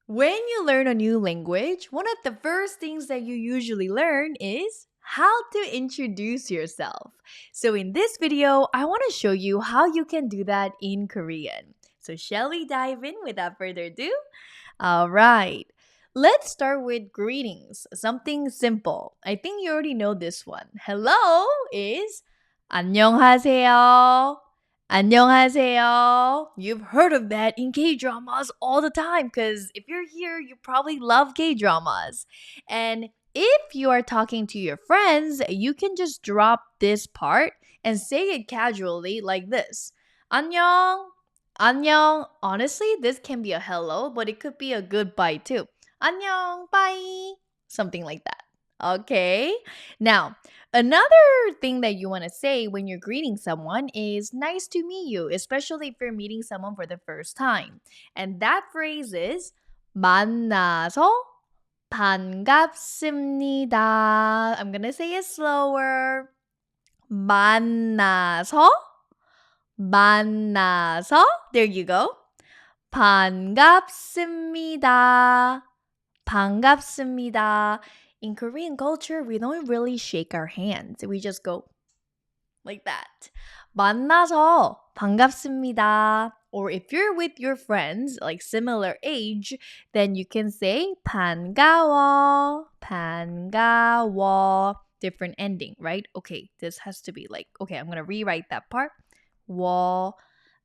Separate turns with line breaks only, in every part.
When you learn a new language, one of the first things that you usually learn is how to introduce yourself. So, in this video, I want to show you how you can do that in Korean. So, shall we dive in without further ado? All right. Let's start with greetings. Something simple. I think you already know this one. Hello is 안녕하세요. 안녕하세요. You've heard of that in K-dramas all the time because if you're here, you probably love K-dramas. And if you are talking to your friends, you can just drop this part and say it casually like this. 안녕. 안녕. Honestly, this can be a hello, but it could be a goodbye too. 안녕. Bye. Something like that. Okay. Now, another thing that you want to say when you're greeting someone is nice to meet you, especially if you're meeting someone for the first time. And that phrase is 만나서 반갑습니다. I'm going to say it slower. 만나서 만나서. There you go. 반갑습니다. 반갑습니다. In Korean culture, we don't really shake our hands. We just go like that. 만나서 반갑습니다. Or if you're with your friends, like similar age, then you can say 반가워, 반가워. Different ending, right? Okay, this has to be like, okay, I'm going to rewrite that part. 워,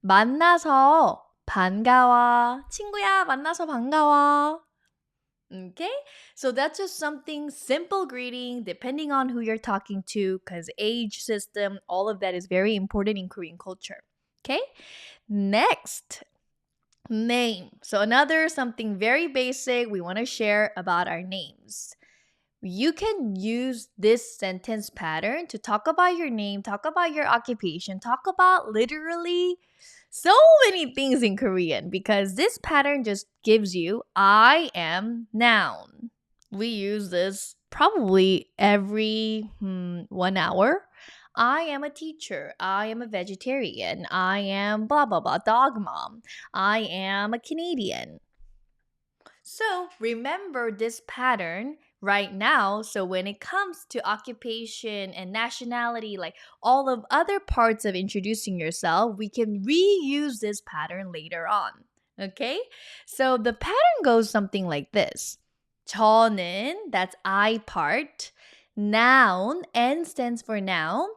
만나서 반가워. 친구야, 만나서 반가워. Okay, so that's just something simple greeting depending on who you're talking to because age system, all of that is very important in Korean culture. Okay, next, name. So another something very basic we want to share about our names. You can use this sentence pattern to talk about your name, talk about your occupation, talk about literally so many things in Korean because this pattern just gives you I am noun. We use this probably every 1 hour. I am a teacher. I am a vegetarian. I am blah blah blah, dog mom. I am a Canadian. So remember this pattern right now. So when it comes to occupation and nationality, like all of other parts of introducing yourself, we can reuse this pattern later on. Okay? So the pattern goes something like this. 저는, that's I part. Noun, N stands for noun.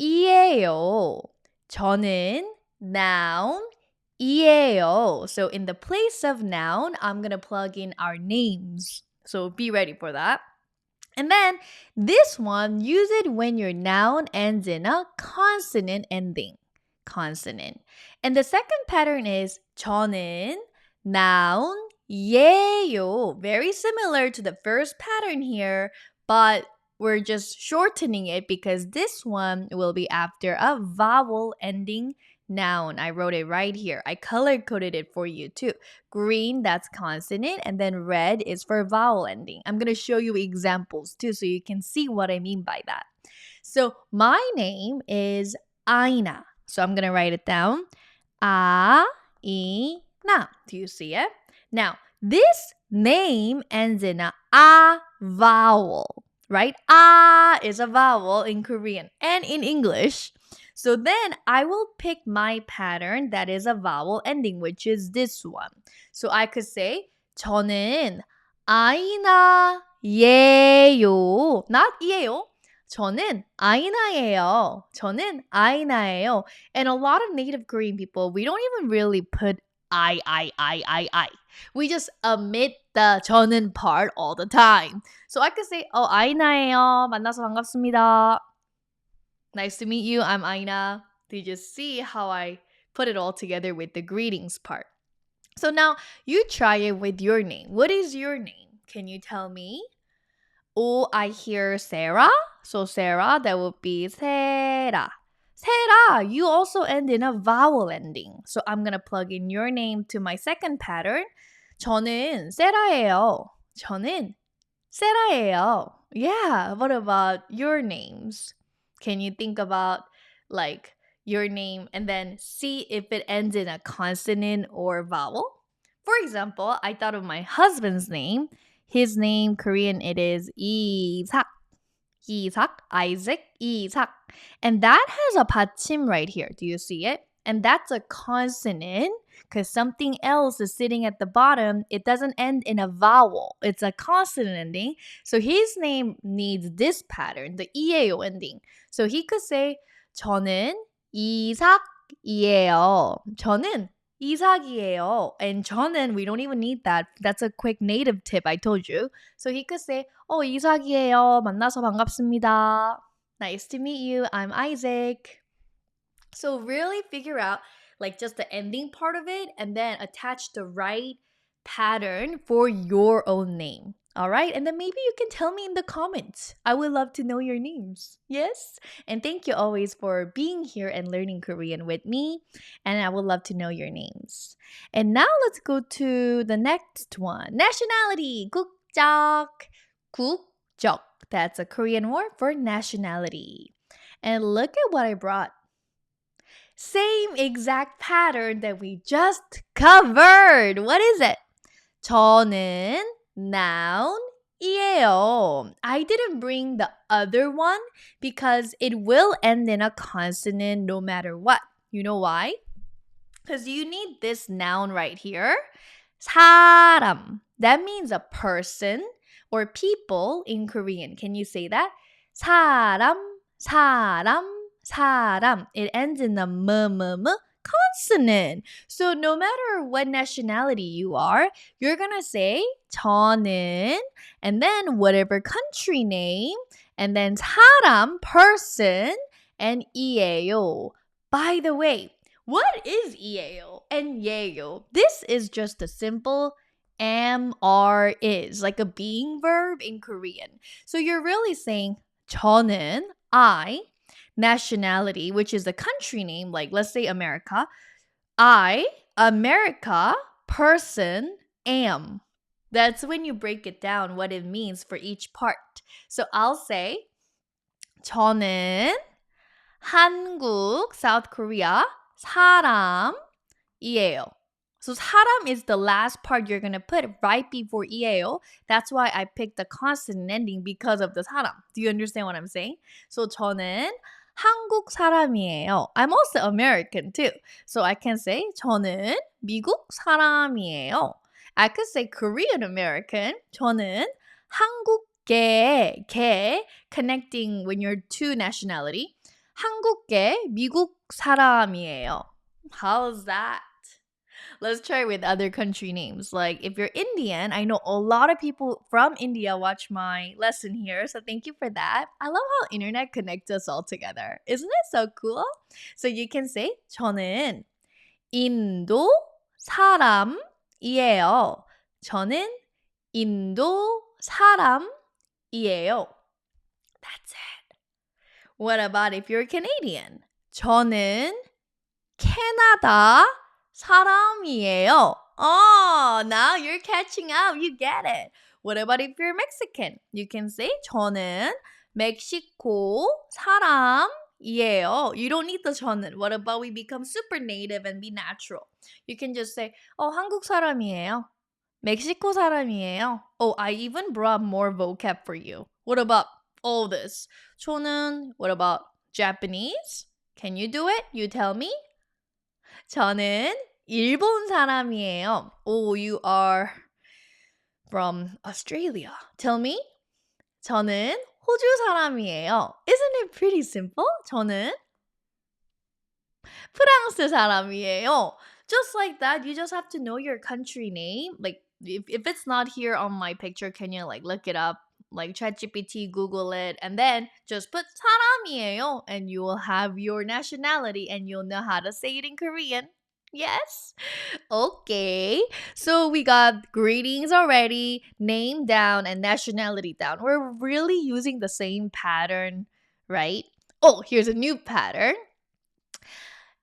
이에요. 저는 noun 이에요. So in the place of noun, I'm going to plug in our names. So be ready for that. And then this one, use it when your noun ends in a consonant ending. Consonant. And the second pattern is 저는 noun 예요. Very similar to the first pattern here, but we're just shortening it because this one will be after a vowel ending noun. I wrote it right here. I color coded it for you too. Green, that's consonant, and then red is for vowel ending. I'm going to show you examples too so you can see what I mean by that. So my name is Aina. So I'm going to write it down. Aina. Do you see it? Now, this name ends in a vowel, right? A is a vowel in Korean and in English. So then I will pick my pattern that is a vowel ending, which is this one. So I could say 저는 아이나예요. Not 예요. 저는 아이나예요. 저는 아이나예요. And a lot of native Korean people, we don't even really put I. We just omit the 저는 part all the time. So I could say, 아이나예요. 만나서 반갑습니다. Nice to meet you. I'm Aina. Do you just see how I put it all together with the greetings part? So now you try it with your name. What is your name? Can you tell me? Oh, I hear Sarah. So Sarah, that would be Sarah. Sarah, you also end in a vowel ending. So I'm going to plug in your name to my second pattern. 저는 세라예요. 저는 세라예요. Yeah, what about your names? Can you think about like your name and then see if it ends in a consonant or vowel? For example, I thought of my husband's name. His name, Korean, it is 이삭. Isaac, Isaac, Isaac. And that has a 받침 right here. Do you see it? And that's a consonant because something else is sitting at the bottom. It doesn't end in a vowel. It's a consonant ending. So his name needs this pattern, the 이에요 ending. So he could say 저는 이삭이에요. 저는 이삭이에요. And 저는, we don't even need that. That's a quick native tip I told you. So he could say, 이삭이에요. 만나서 반갑습니다. Nice to meet you. I'm Isaac. So really figure out like just the ending part of it and then attach the right pattern for your own name. All right. And then maybe you can tell me in the comments. I would love to know your names. Yes. And thank you always for being here and learning Korean with me. And I would love to know your names. And now let's go to the next one. Nationality. 국적. 국적. That's a Korean word for nationality. And look at what I brought. Same exact pattern that we just covered. What is it? 저는 noun이에요. I didn't bring the other one because it will end in a consonant no matter what. You know why? Because you need this noun right here. 사람. That means a person or people in Korean. Can you say that? 사람, 사람, 사람. It ends in the m consonant. So no matter what nationality you are, you're gonna say 저는 and then whatever country name and then 사람, person, and 이에요. By the way, what is 이에요 and 예요? This is just a simple am, are, is, like a being verb in Korean. So you're really saying 저는, I, nationality, which is a country name, like let's say America. I, America, person, am. That's when you break it down what it means for each part. So I'll say 저는 한국, South Korea, 사람이에요. So 사람 is the last part you're going to put right before 이에요. That's why I picked the consonant ending because of the 사람. Do you understand what I'm saying? So 저는 한국 사람이에요. I'm also American too. So I can say 저는 미국 사람이에요. I could say Korean American. 저는 한국계, 계, connecting when you're two nationality. 한국계 미국 사람이에요. How's that? Let's try with other country names. Like if you're Indian, I know a lot of people from India watch my lesson here. So thank you for that. I love how internet connects us all together. Isn't it so cool? So you can say 저는 인도 사람이에요. 저는 인도 사람이에요. That's it. What about if you're Canadian? 저는 캐나다 사람이에요. Oh, now you're catching up. You get it. What about if you're Mexican? You can say 저는 멕시코 사람이에요. You don't need the 저는. What about we become super native and be natural? You can just say 한국 사람이에요. 멕시코 사람이에요. Oh, I even brought more vocab for you. What about all this? 저는, what about Japanese? Can you do it? You tell me. 저는 일본 사람이에요. Oh, you are from Australia. Tell me. 저는 호주 사람이에요. Isn't it pretty simple? 저는 프랑스 사람이에요. Just like that, you just have to know your country name. Like, if it's not here on my picture, can you like look it up? Like ChatGPT, Google it, and then just put 사람이에요, and you will have your nationality, and you'll know how to say it in Korean. Yes? Okay. So we got greetings already, name down, and nationality down. We're really using the same pattern, right? Oh, here's a new pattern.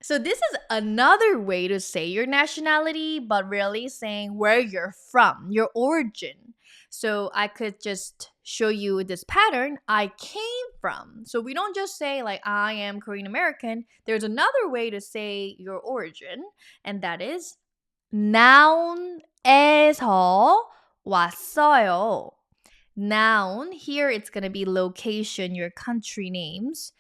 So this is another way to say your nationality, but really saying where you're from, your origin. So I could just show you this pattern, I came from. So we don't just say like I am Korean American. There's another way to say your origin, and that is noun 에서 왔어요. Noun, here it's going to be location, your country names.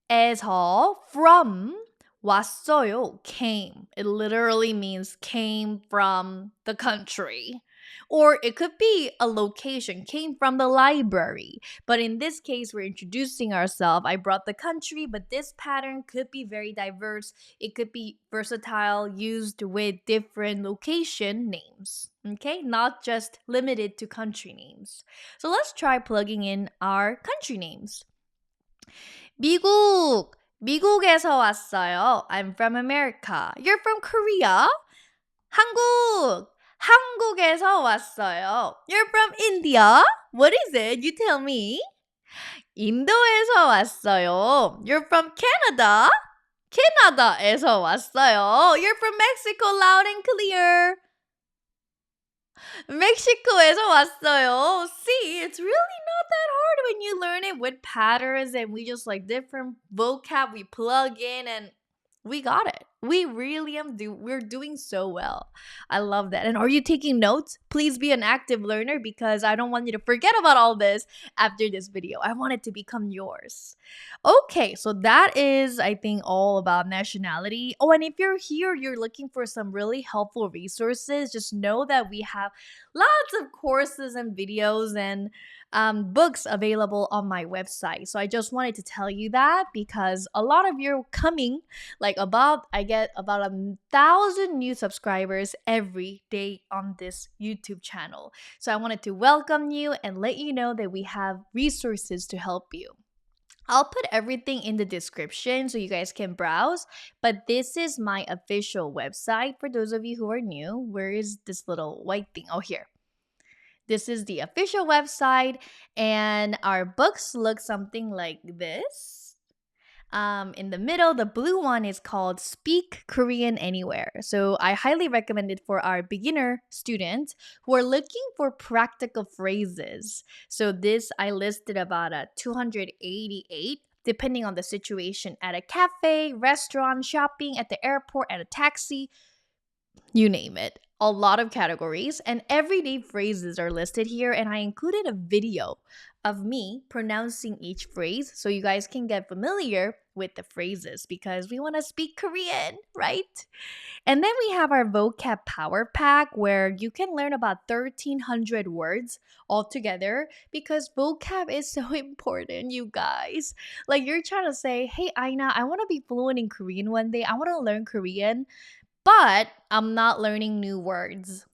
에서, from, 왔어요, came. It literally means came from the country. Or it could be a location, came from the library. But in this case, we're introducing ourselves. I brought the country, but this pattern could be very diverse. It could be versatile, used with different location names. Okay, not just limited to country names. So let's try plugging in our country names. 미국에서 왔어요. I'm from America. You're from Korea? 한국에서 왔어요. You're from India? What is it? You tell me. 인도에서 왔어요. You're from Canada? 캐나다에서 왔어요. You're from Mexico, loud and clear. 멕시코에서 왔어요. See, it's really not that hard when you learn it with patterns and we just like different vocab we plug in and we got it. We really we're doing so well. I love that. And are you taking notes? Please be an active learner because I don't want you to forget about all this after this video. I want it to become yours. Okay, so that is, I think, all about nationality. Oh, and if you're here, you're looking for some really helpful resources, just know that we have lots of courses and videos and books available on my website. So I just wanted to tell you that because a lot of you are coming, I get about 1,000 new subscribers every day on this YouTube channel. So I wanted to welcome you and let you know that we have resources to help you. I'll put everything in the description so you guys can browse, but this is my official website for those of you who are new. Where is this little white thing? Oh, here. This is the official website, and our books look something like this. In the middle, the blue one is called Speak Korean Anywhere. So I highly recommend it for our beginner students who are looking for practical phrases. So this, I listed about 288 depending on the situation at a cafe, restaurant, shopping, at the airport, at a taxi, you name it. A lot of categories and everyday phrases are listed here, and I included a video of me pronouncing each phrase so you guys can get familiar with the phrases because we want to speak Korean, right? And then we have our vocab power pack where you can learn about 1,300 words altogether because vocab is so important, you guys. Like you're trying to say, hey, Aina, I want to be fluent in Korean one day. I want to learn Korean, but I'm not learning new words.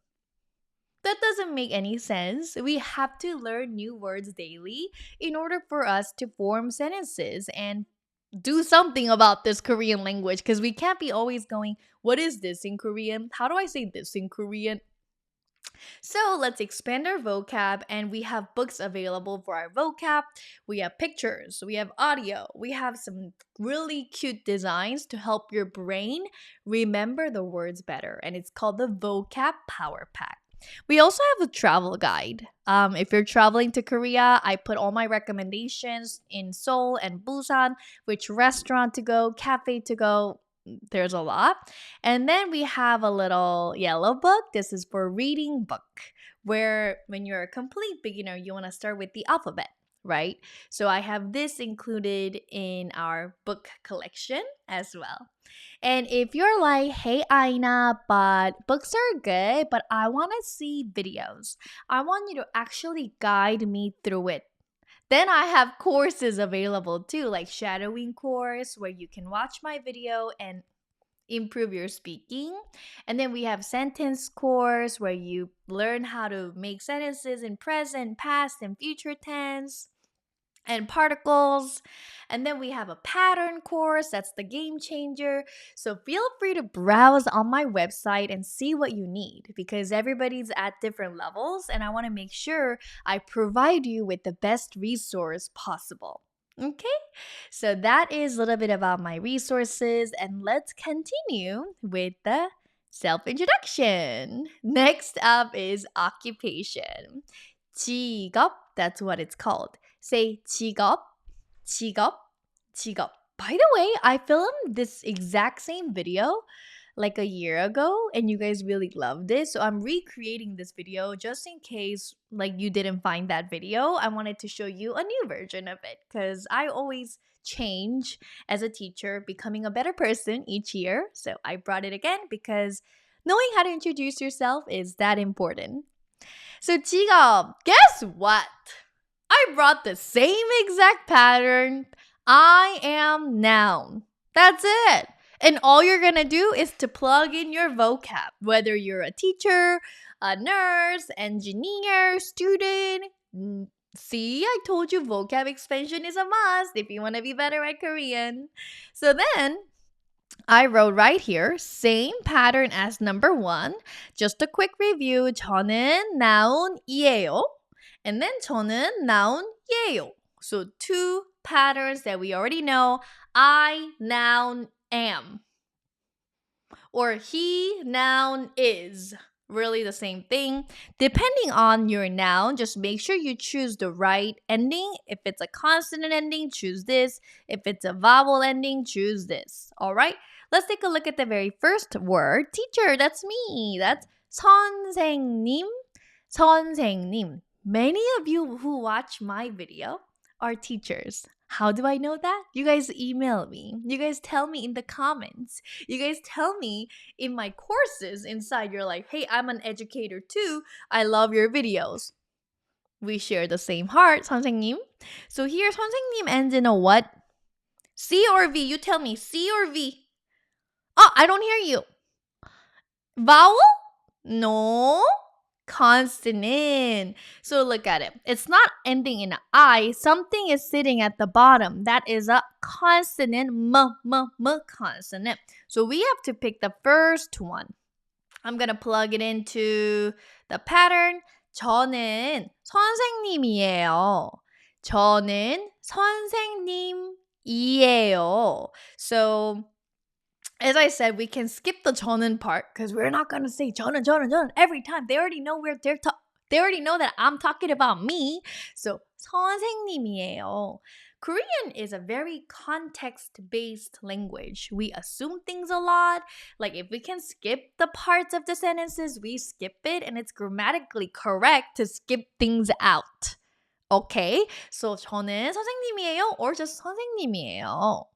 That doesn't make any sense. We have to learn new words daily in order for us to form sentences and do something about this Korean language because we can't be always going, what is this in Korean? How do I say this in Korean? So let's expand our vocab, and we have books available for our vocab. We have pictures, we have audio, we have some really cute designs to help your brain remember the words better, and it's called the Vocab Power Pack. We also have a travel guide. If you're traveling to Korea, I put all my recommendations in Seoul and Busan, which restaurant to go, cafe to go. There's a lot. And then we have a little yellow book. This is for reading book, where when you're a complete beginner, you want to start with the alphabet, right? So I have this included in our book collection as well. And if you're like, hey, Aina, but books are good, but I want to see videos. I want you to actually guide me through it. Then I have courses available too, like shadowing course where you can watch my video and improve your speaking. And then we have sentence course where you learn how to make sentences in present, past, and future tense and particles. And then we have a pattern course, that's the game changer. So feel free to browse on my website and see what you need because everybody's at different levels and I want to make sure I provide you with the best resource possible. Okay, so that is a little bit about my resources, and let's continue with the self-introduction. Next up is occupation. 직업, that's what it's called. Say 직업, 직업, 직업. By the way, I filmed this exact same video like a year ago and you guys really loved it. So I'm recreating this video just in case like you didn't find that video. I wanted to show you a new version of it because I always change as a teacher, becoming a better person each year. So I brought it again because knowing how to introduce yourself is that important. So 지갑, guess what? I brought the same exact pattern. I am noun. That's it. And all you're gonna do is to plug in your vocab, whether you're a teacher, a nurse, engineer, student. See, I told you vocab expansion is a must if you want to be better at Korean. So then, I wrote right here, same pattern as number 1. Just a quick review. 저는 noun이에요. And then 저는 noun이에요. So 2 patterns that we already know. I, noun, am. Or he, noun, is. Really the same thing. Depending on your noun, just make sure you choose the right ending. If it's a consonant ending, choose this. If it's a vowel ending, choose this. All right? Let's take a look at the very first word. Teacher, that's me. That's 선생님. 선생님. Many of you who watch my video are teachers. How do I know that? You guys email me. You guys tell me in the comments. You guys tell me in my courses inside. You're like, hey, I'm an educator too. I love your videos. We share the same heart, 선생님. So here, 선생님 ends in a what? C or V? You tell me, C or V? Oh, I don't hear you. Vowel? No. Consonant. So look at it. It's not ending in I. Something is sitting at the bottom. That is a consonant. M consonant. So we have to pick the first one. I'm gonna plug it into the pattern. 저는 선생님이에요. 저는 선생님이에요. So as I said, we can skip the 저는 part because we're not gonna say 저는 every time. They already know they already know that I'm talking about me. So 선생님이에요. Korean is a very context-based language. We assume things a lot. Like if we can skip the parts of the sentences, we skip it, and it's grammatically correct to skip things out. Okay, so 저는 선생님이에요 or just 선생님이에요.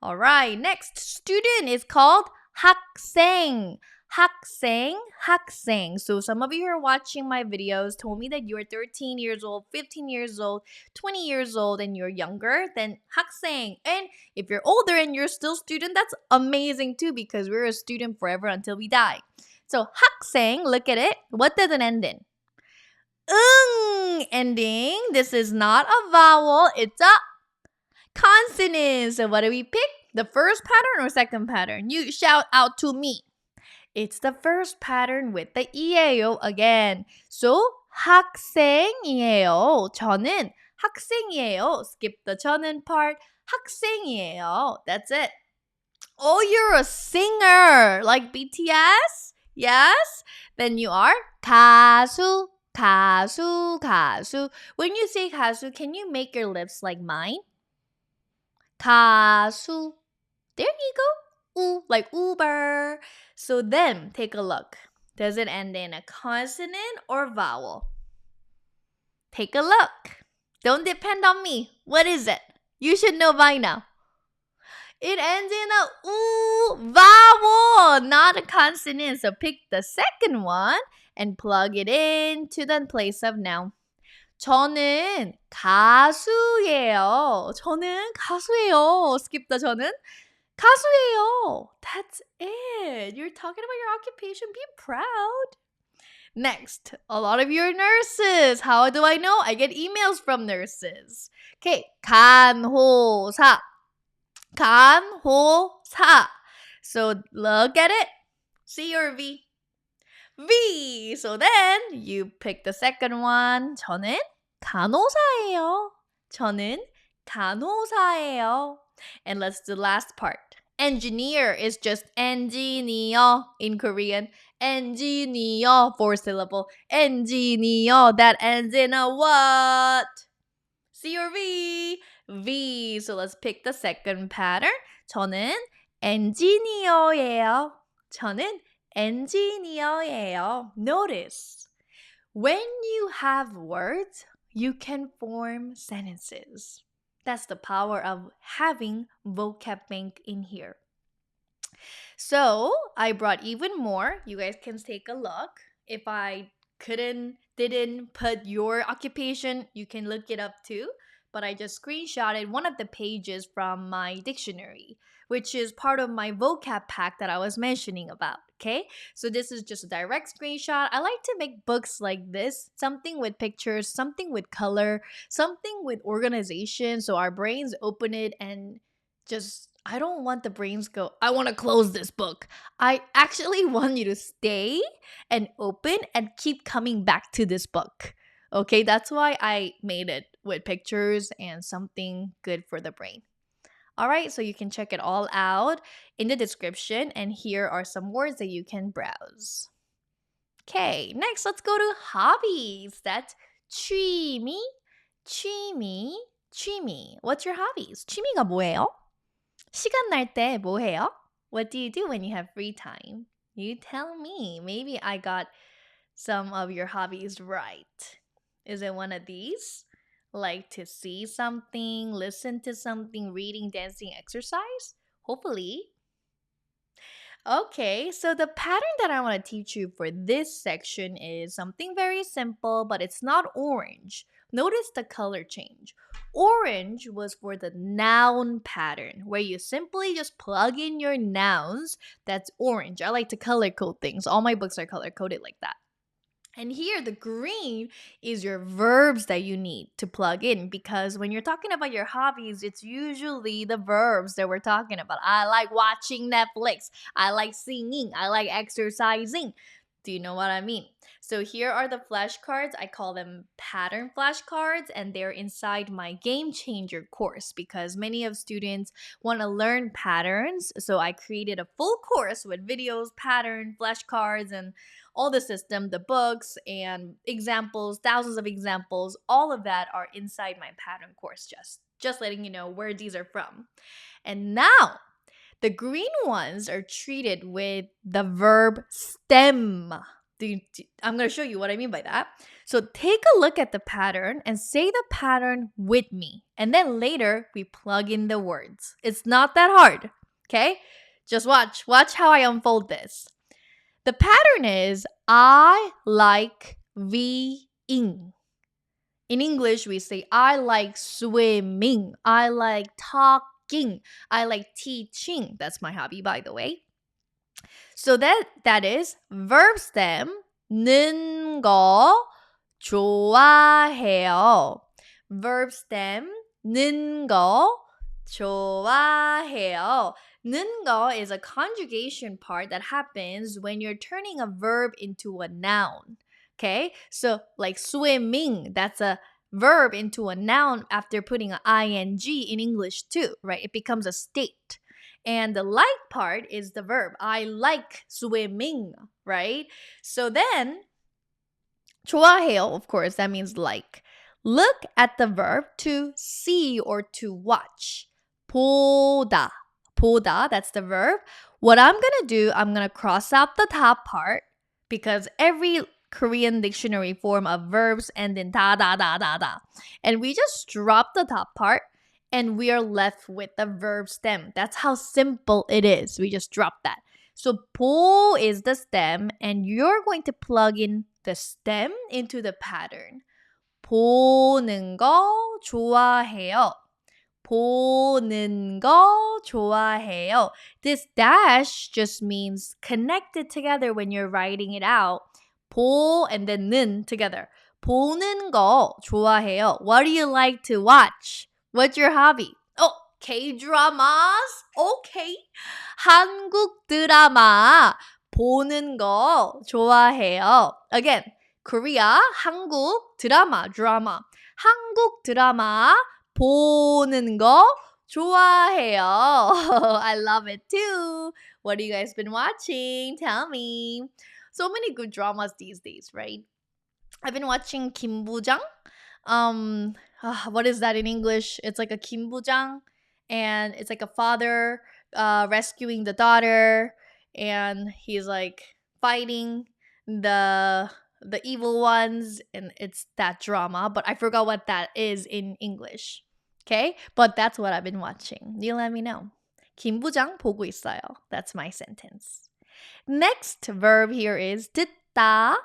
All right, next student is called 학생. 학생. So some of you who are watching my videos told me that you're 13 years old, 15 years old, 20 years old, and you're younger than 학생. And if you're older and you're still student, that's amazing too because we're a student forever until we die. So 학생, look at it. What does it end in? Ending. This is not a vowel. It's a consonant. So what do we pick? The first pattern or second pattern? You shout out to me. It's the first pattern with the 이에요 again. So 학생이에요. 저는 학생이에요. Skip the 저는 part. 학생이에요. That's it. Oh, you're a singer like BTS? Yes? Then you are 가수. When you say 가수, can you make your lips like mine? 가수. There you go. U, like Uber. So then, take a look. Does it end in a consonant or vowel? Take a look. Don't depend on me. What is it? You should know by now. It ends in a U vowel, not a consonant. So pick the second one and plug it in to the place of noun. 저는 가수예요. 저는 가수예요. Skip the 저는. 가수예요. That's it. You're talking about your occupation. Be proud. Next, a lot of you are nurses. How do I know? I get emails from nurses. Okay, 간호사. So look at it. C or V? V. So then you pick the second one. 저는 간호사예요. 간호사예요. And let's do the last part. Engineer is just engineer in Korean. Engineer, 4 syllable. Engineer, that ends in a what? C or V? V. So let's pick the second pattern. 저는 엔지니어예요. 저는 엔지니어예요. Notice, when you have words, you can form sentences. That's the power of having vocab bank in here. So I brought even more. You guys can take a look. If I didn't put your occupation, you can look it up too. But I just screenshotted one of the pages from my dictionary, which is part of my vocab pack that I was mentioning about. Okay, so this is just a direct screenshot. I like to make books like this, something with pictures, something with color, something with organization, so our brains open it and just, I don't want the brains go, I want to close this book. I actually want you to stay and open and keep coming back to this book. Okay, that's why I made it with pictures and something good for the brain. All right, so you can check it all out in the description, and here are some words that you can browse. Okay, next let's go to hobbies. That's 취미, 취미, 취미. What's your hobbies? 취미가 뭐예요? 시간 날 때 뭐 해요? What do you do when you have free time? You tell me. Maybe I got some of your hobbies right. Is it one of these? Like to see something, listen to something, reading, dancing, exercise? Hopefully. Okay, so the pattern that I want to teach you for this section is something very simple, but it's not orange. Notice the color change. Orange was for the noun pattern, where you simply just plug in your nouns. That's orange. I like to color code things. All my books are color coded like that. And here, the green is your verbs that you need to plug in, because when you're talking about your hobbies, it's usually the verbs that we're talking about. I like watching Netflix. I like singing. I like exercising. Do you know what I mean? So here are the flashcards. I call them pattern flashcards, and they're inside my Game Changer course because many of students want to learn patterns. So I created a full course with videos, pattern, flashcards, and all the system, the books and examples, thousands of examples, all of that are inside my pattern course. Just letting you know where these are from. And now the green ones are treated with the verb stem. I'm going to show you what I mean by that. So take a look at the pattern and say the pattern with me. And then later we plug in the words. It's not that hard. Okay? Just watch. Watch how I unfold this. The pattern is I like reading. In English, we say I like swimming. I like talking. I like teaching. That's my hobby, by the way. So that is verb stem 는 거 좋아해요. Verb stem 는 거 좋아해요. 는 거 is a conjugation part that happens when you're turning a verb into a noun. Okay? So like swimming, that's a verb into a noun after putting an ing in English too, right? It becomes a state. And the like part is the verb. I like swimming, right? So then, 좋아해요, of course, that means like. Look at the verb to see or to watch. 보다. 보다, that's the verb. What I'm going to do, I'm going to cross out the top part because every Korean dictionary form of verbs end in da, da, da, da, da. And we just drop the top part and we are left with the verb stem. That's how simple it is. We just drop that. So 보 is the stem and you're going to plug in the stem into the pattern. 보는 거 좋아해요. 보는 거 좋아해요. This dash just means connected together when you're writing it out. 보 and then 는 together. 보는 거 좋아해요. What do you like to watch? What's your hobby? Oh, K-dramas? Okay. 한국 드라마 보는 거 좋아해요. Again, Korea, 한국 드라마, drama. 한국 드라마 보는 거 좋아해요. I love it too. What have you guys been watching? Tell me. So many good dramas these days, right? I've been watching 김부장. What is that in English? It's like a 김부장, and it's like a father rescuing the daughter. and he's like fighting the evil ones, and it's that drama, but I forgot what that is in English. Okay? But that's what I've been watching. You let me know. 김부장 보고 있어요. That's my sentence. Next verb here is 듣다,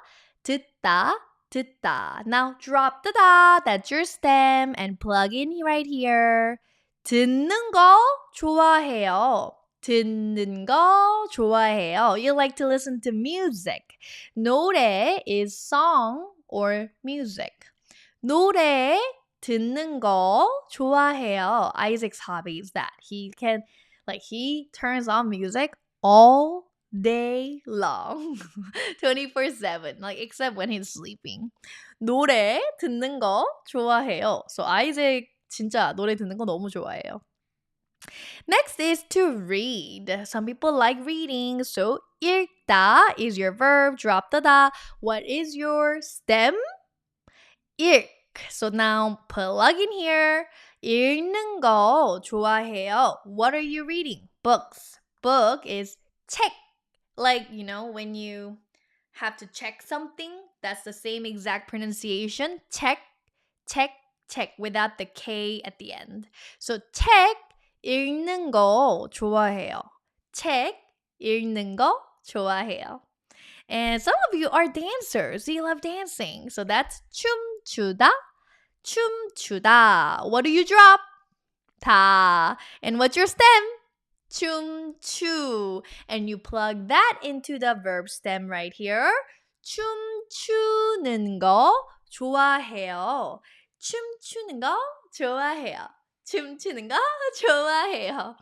듣다, 듣다. Now drop the da, that's your stem, and plug in right here. 듣는 거 좋아해요. 듣는 거 좋아해요. You like to listen to music. 노래 is song or music. 노래 듣는 거 좋아해요. Isaac's hobby is that he turns on music all day long. 24/7. Like except when he's sleeping. 노래 듣는 거 좋아해요. So Isaac 진짜 노래 듣는 거 너무 좋아해요. Next is to read. Some people like reading. So 읽다 is your verb. Drop the da. What is your stem? 읽. So now plug in here. 읽는 거 좋아해요. What are you reading? Books. Book is 책. Like, when you have to check something, that's the same exact pronunciation. Check, check, check without the K at the end. So 책 읽는 거 좋아해요. 책 읽는 거 좋아해요. And some of you are dancers. You love dancing. So that's 춤추다, 춤추다. What do you drop? 다. And what's your stem? 춤추. And you plug that into the verb stem right here. 춤추는 거 좋아해요. 춤추는 거 좋아해요. 춤추는 거 좋아해요.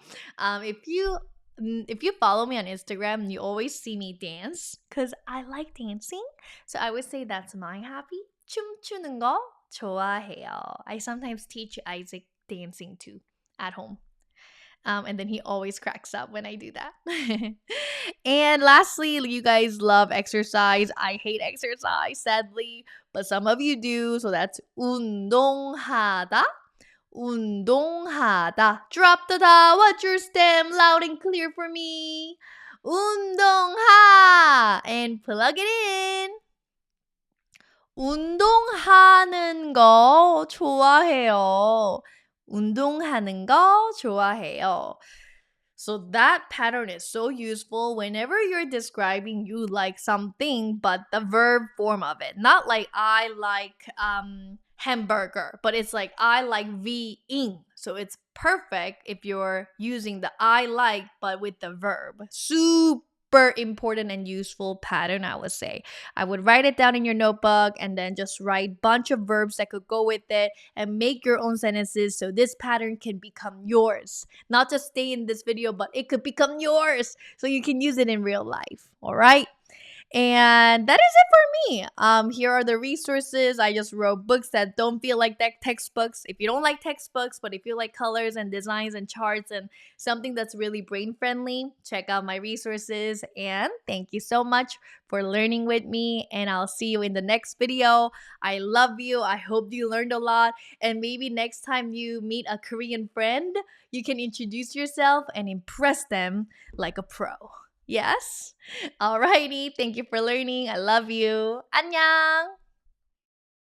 If you follow me on Instagram, you always see me dance because I like dancing. So I would say that's my hobby. 춤추는 거 좋아해요. I sometimes teach Isaac dancing too at home. And then he always cracks up when I do that. And lastly, you guys love exercise. I hate exercise, sadly, but some of you do. So that's 운동하다. 운동하다. Drop the da. What's your stem? Loud and clear for me. 운동하. And plug it in. 운동하는 거 좋아해요. 운동하는 거 좋아해요. So that pattern is so useful whenever you're describing you like something, but the verb form of it. Not like I like hamburger, but it's like I like ing. So it's perfect if you're using the I like, but with the verb. Super important and useful pattern, I would say. I would write it down in your notebook and then just write bunch of verbs that could go with it and make your own sentences so this pattern can become yours. Not just stay in this video, but it could become yours so you can use it in real life. All right? And that is it for me. Here are the resources. I just wrote books that don't feel like textbooks. If you don't like textbooks, but if you like colors and designs and charts and something that's really brain friendly, check out my resources. And thank you so much for learning with me. And I'll see you in the next video. I love you. I hope you learned a lot. And maybe next time you meet a Korean friend, you can introduce yourself and impress them like a pro. Yes? Alrighty. Thank you for learning. I love you. 안녕.